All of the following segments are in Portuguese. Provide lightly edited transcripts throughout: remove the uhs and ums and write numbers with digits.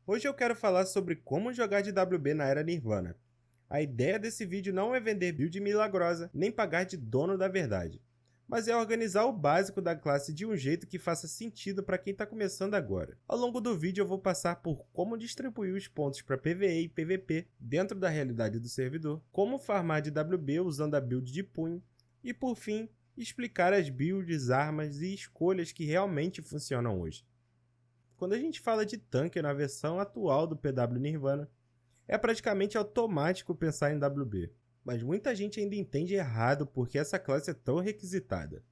Hoje eu quero falar sobre como jogar de WB na era Nirvana. A ideia desse vídeo não é vender build milagrosa, nem pagar de dono da verdade, mas é organizar o básico da classe de um jeito que faça sentido para quem está começando agora. Ao longo do vídeo eu vou passar por como distribuir os pontos para PvE e PvP dentro da realidade do servidor, como farmar de WB usando a build de punho e, por fim, explicar as builds, armas e escolhas que realmente funcionam hoje. Quando a gente fala de tanque na versão atual do PW Nirvana, é praticamente automático pensar em WB, mas muita gente ainda entende errado porque essa classe é tão requisitada.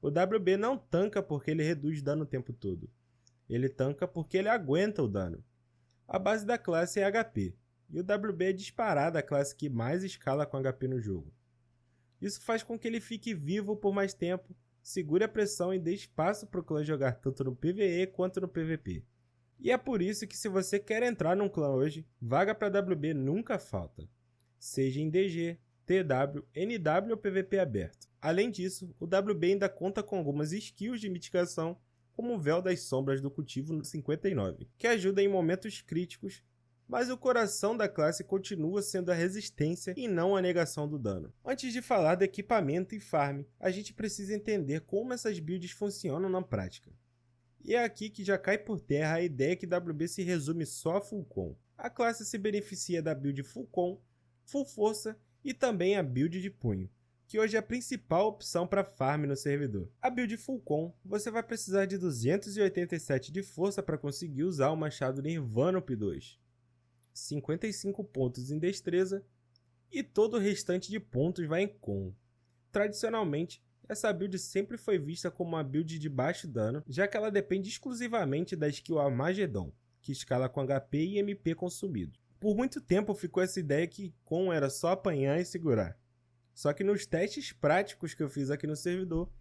O WB não tanca porque ele reduz dano o tempo todo, ele tanca porque ele aguenta o dano. A base da classe é HP, e o WB é disparada a classe que mais escala com HP no jogo. Isso faz com que ele fique vivo por mais tempo, segure a pressão e dê espaço para o clã jogar tanto no PvE quanto no PvP. E é por isso que se você quer entrar num clã hoje, vaga para WB nunca falta, seja em DG, TW, NW ou PvP aberto. Além disso, o WB ainda conta com algumas skills de mitigação, como o Véu das Sombras do Cultivo no 59, que ajuda em momentos críticos, mas o coração da classe continua sendo a resistência e não a negação do dano. Antes de falar do equipamento e farm, a gente precisa entender como essas builds funcionam na prática. E é aqui que já cai por terra a ideia que WB se resume só a Full Com. A classe se beneficia da build Full Com, Full Força e também a build de punho, que hoje é a principal opção para farm no servidor. A build Full Com, você vai precisar de 287 de força para conseguir usar o machado Nirvana P2. 55 pontos em destreza e todo o restante de pontos vai em com. Tradicionalmente, essa build sempre foi vista como uma build de baixo dano, já que ela depende exclusivamente da skill Armageddon, que escala com HP e MP consumido. Por muito tempo ficou essa ideia que com era só apanhar e segurar. Só que nos testes práticos que eu fiz aqui no servidor,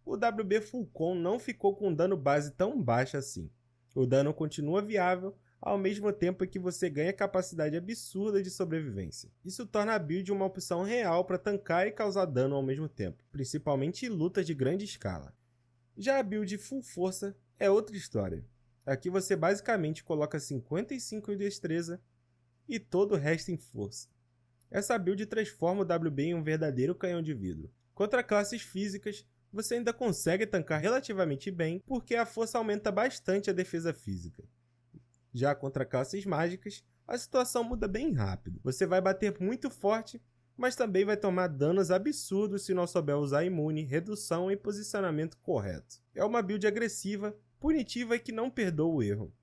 o WB Full Com não ficou com dano base tão baixo assim. O dano continua viável, ao mesmo tempo que você ganha capacidade absurda de sobrevivência. Isso torna a build uma opção real para tancar e causar dano ao mesmo tempo, principalmente em lutas de grande escala. Já a build Full Força é outra história. Aqui você basicamente coloca 55 em destreza e todo o resto em força. Essa build transforma o WB em um verdadeiro canhão de vidro. Contra classes físicas, você ainda consegue tancar relativamente bem porque a força aumenta bastante a defesa física. Já contra classes mágicas, a situação muda bem rápido. Você vai bater muito forte, mas também vai tomar danos absurdos se não souber usar imune, redução e posicionamento correto. É uma build agressiva, punitiva e que não perdoa o erro.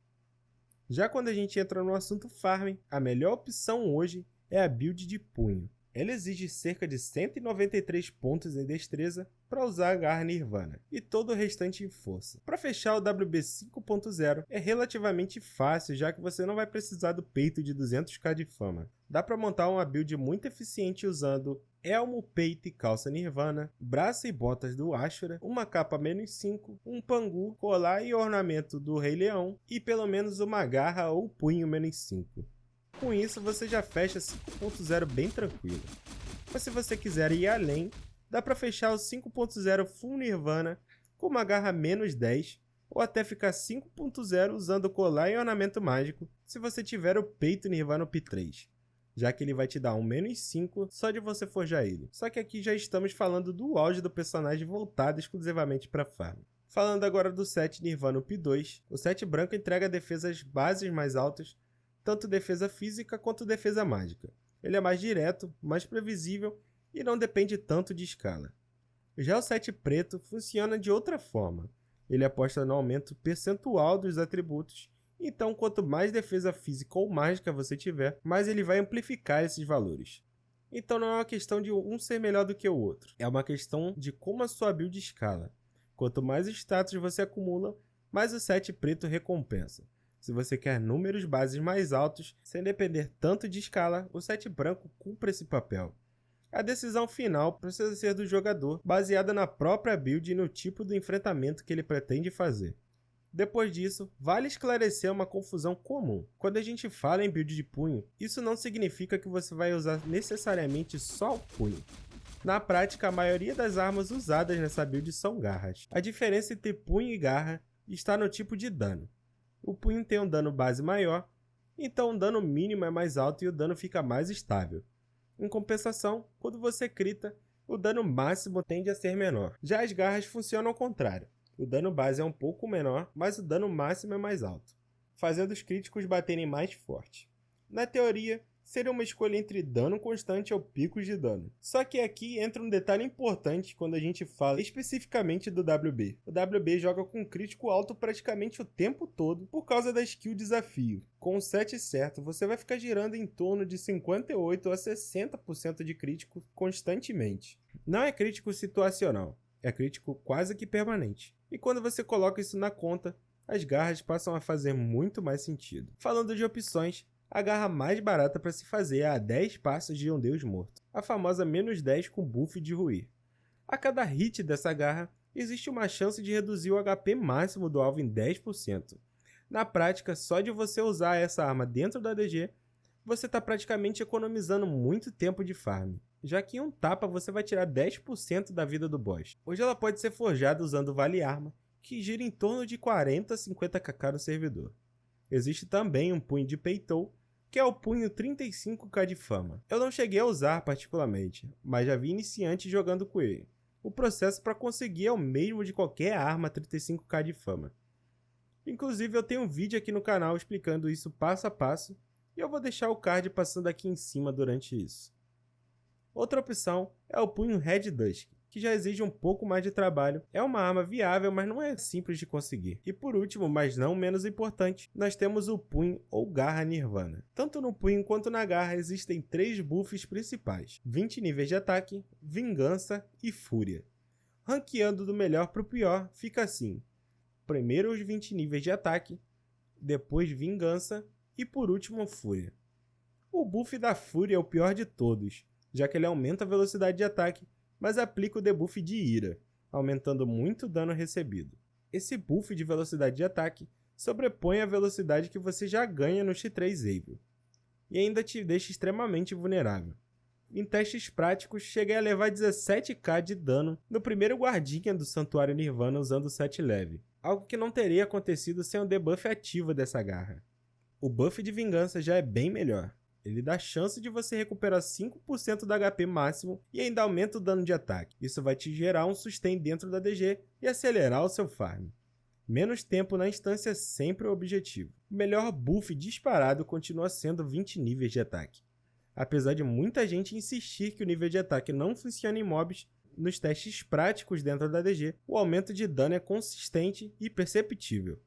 Já quando a gente entra no assunto farm, a melhor opção hoje é a build de punho. Ela exige cerca de 193 pontos em destreza para usar a garra Nirvana e todo o restante em força. Para fechar o WB 5.0 é relativamente fácil, já que você não vai precisar do peito de 200k de fama. Dá para montar uma build muito eficiente usando elmo, peito e calça Nirvana, braço e botas do Ashura, uma capa -5, um pangu, colar e ornamento do Rei Leão e pelo menos uma garra ou punho -5. Com isso, você já fecha 5.0 bem tranquilo. Mas se você quiser ir além, dá para fechar o 5.0 Full Nirvana com uma garra -10, ou até ficar 5.0 usando colar e ornamento mágico se você tiver o peito Nirvana P3, já que ele vai te dar um -5 só de você forjar ele. Só que aqui já estamos falando do auge do personagem voltado exclusivamente para farm. Falando agora do set Nirvana P2, o set branco entrega defesas bases mais altas, tanto defesa física quanto defesa mágica. Ele é mais direto, mais previsível e não depende tanto de escala. Já o set preto funciona de outra forma. Ele aposta no aumento percentual dos atributos, então quanto mais defesa física ou mágica você tiver, mais ele vai amplificar esses valores. Então não é uma questão de um ser melhor do que o outro, é uma questão de como a sua build escala. Quanto mais status você acumula, mais o set preto recompensa. Se você quer números bases mais altos, sem depender tanto de escala, o set branco cumpre esse papel. A decisão final precisa ser do jogador, baseada na própria build e no tipo do enfrentamento que ele pretende fazer. Depois disso, vale esclarecer uma confusão comum. Quando a gente fala em build de punho, isso não significa que você vai usar necessariamente só o punho. Na prática, a maioria das armas usadas nessa build são garras. A diferença entre punho e garra está no tipo de dano. O punho tem um dano base maior, então o dano mínimo é mais alto e o dano fica mais estável. Em compensação, quando você crita, o dano máximo tende a ser menor. Já as garras funcionam ao contrário. O dano base é um pouco menor, mas o dano máximo é mais alto, fazendo os críticos baterem mais forte. Na teoria, seria uma escolha entre dano constante ou picos de dano. Só que aqui entra um detalhe importante quando a gente fala especificamente do WB. O WB joga com crítico alto praticamente o tempo todo por causa da skill desafio. Com o set certo, você vai ficar girando em torno de 58 a 60% de crítico constantemente. Não é crítico situacional, é crítico quase que permanente. E quando você coloca isso na conta, as garras passam a fazer muito mais sentido. Falando de opções, a garra mais barata para se fazer é a 10 passos de um deus morto, a famosa -10 com buff de ruir. A cada hit dessa garra, existe uma chance de reduzir o HP máximo do alvo em 10%. Na prática, só de você usar essa arma dentro da DG, você está praticamente economizando muito tempo de farm, já que em um tapa você vai tirar 10% da vida do boss. Hoje ela pode ser forjada usando Vale Arma, que gira em torno de 40 a 50kk no servidor. Existe também um punho de Peitou, que é o punho 35k de fama. Eu não cheguei a usar particularmente, mas já vi iniciantes jogando com ele. O processo para conseguir é o mesmo de qualquer arma 35k de fama. Inclusive eu tenho um vídeo aqui no canal explicando isso passo a passo, e eu vou deixar o card passando aqui em cima durante isso. Outra opção é o punho Red Dusk, que já exige um pouco mais de trabalho. É uma arma viável, mas não é simples de conseguir. E por último, mas não menos importante, nós temos o punho ou garra Nirvana. Tanto no punho quanto na garra existem 3 buffs principais: 20 níveis de ataque, vingança e fúria. Ranqueando do melhor para o pior, fica assim: primeiro os 20 níveis de ataque, depois vingança e por último fúria. O buff da fúria é o pior de todos, já que ele aumenta a velocidade de ataque, mas aplica o debuff de ira, aumentando muito o dano recebido. Esse buff de velocidade de ataque sobrepõe a velocidade que você já ganha no X3 Evil, e ainda te deixa extremamente vulnerável. Em testes práticos, cheguei a levar 17k de dano no primeiro guardinha do Santuário Nirvana usando o 7 leve, algo que não teria acontecido sem o debuff ativo dessa garra. O buff de vingança já é bem melhor. Ele dá chance de você recuperar 5% do HP máximo e ainda aumenta o dano de ataque. Isso vai te gerar um sustain dentro da DG e acelerar o seu farm. Menos tempo na instância é sempre o objetivo. O melhor buff disparado continua sendo 20 níveis de ataque. Apesar de muita gente insistir que o nível de ataque não funciona em mobs, nos testes práticos dentro da DG, o aumento de dano é consistente e perceptível.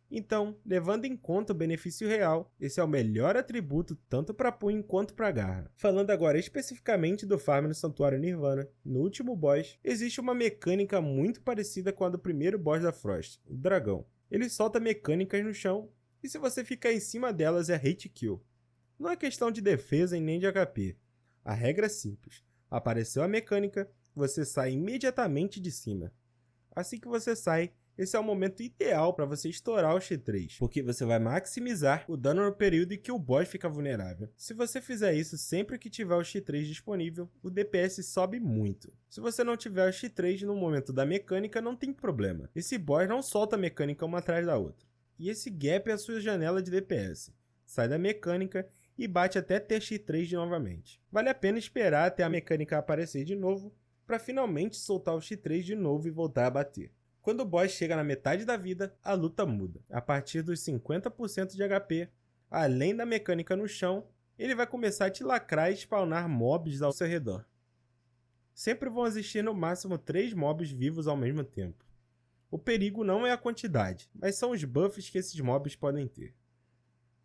Então, levando em conta o benefício real, esse é o melhor atributo tanto para punho quanto para garra. Falando agora especificamente do farm no Santuário Nirvana, no último boss, existe uma mecânica muito parecida com a do primeiro boss da Frost, o dragão. Ele solta mecânicas no chão, e se você ficar em cima delas é hit kill. Não é questão de defesa e nem de HP. A regra é simples: apareceu a mecânica, você sai imediatamente de cima. Assim que você sai, esse é o momento ideal para você estourar o X3, porque você vai maximizar o dano no período em que o boss fica vulnerável. Se você fizer isso sempre que tiver o X3 disponível, o DPS sobe muito. Se você não tiver o X3 no momento da mecânica, não tem problema. Esse boss não solta a mecânica uma atrás da outra. E esse gap é a sua janela de DPS. Sai da mecânica e bate até ter X3 novamente. Vale a pena esperar até a mecânica aparecer de novo, para finalmente soltar o X3 de novo e voltar a bater. Quando o boss chega na metade da vida, a luta muda. A partir dos 50% de HP, além da mecânica no chão, ele vai começar a te lacrar e spawnar mobs ao seu redor. Sempre vão existir no máximo 3 mobs vivos ao mesmo tempo. O perigo não é a quantidade, mas são os buffs que esses mobs podem ter.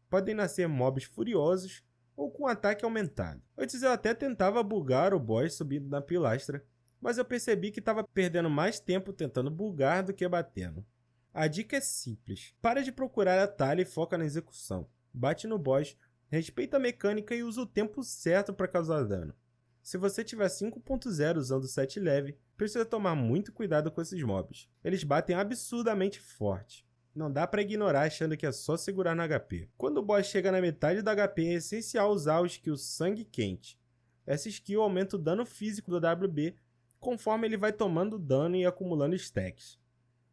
Podem nascer mobs furiosos ou com ataque aumentado. Antes eu até tentava bugar o boss subindo na pilastra, mas eu percebi que estava perdendo mais tempo tentando bugar do que batendo. A dica é simples: para de procurar atalho e foca na execução. Bate no boss, respeita a mecânica e usa o tempo certo para causar dano. Se você tiver 5.0 usando 7 leve, precisa tomar muito cuidado com esses mobs. Eles batem absurdamente forte. Não dá para ignorar achando que é só segurar no HP. Quando o boss chega na metade do HP, é essencial usar o skill Sangue Quente. Essa skill aumenta o dano físico do WB conforme ele vai tomando dano e acumulando stacks.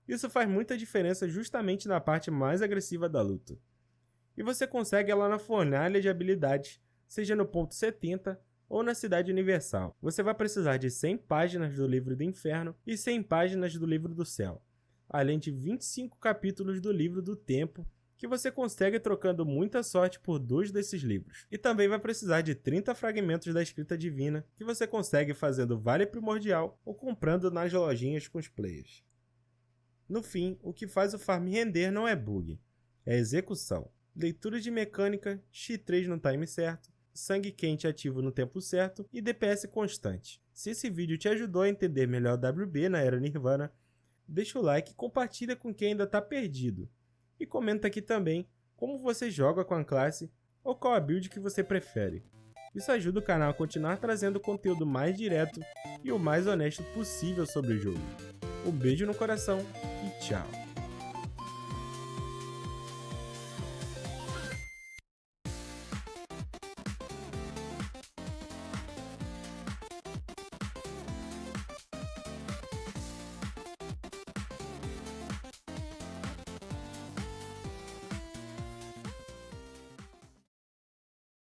Isso faz muita diferença justamente na parte mais agressiva da luta. e você consegue ela na fornalha de habilidades, seja no ponto 70 ou na Cidade Universal. Você vai precisar de 100 páginas do Livro do Inferno e 100 páginas do Livro do Céu, além de 25 capítulos do Livro do Tempo, que você consegue trocando muita sorte por 2 desses livros. E também vai precisar de 30 fragmentos da Escrita Divina, que você consegue fazendo Vale Primordial ou comprando nas lojinhas com os players. No fim, o que faz o farm render não é bug, é execução. Leitura de mecânica, X3 no time certo, sangue quente ativo no tempo certo e DPS constante. Se esse vídeo te ajudou a entender melhor WB na Era Nirvana, deixa o like e compartilha com quem ainda está perdido. E comenta aqui também como você joga com a classe ou qual a build que você prefere. Isso ajuda o canal a continuar trazendo conteúdo mais direto e o mais honesto possível sobre o jogo. Um beijo no coração e tchau!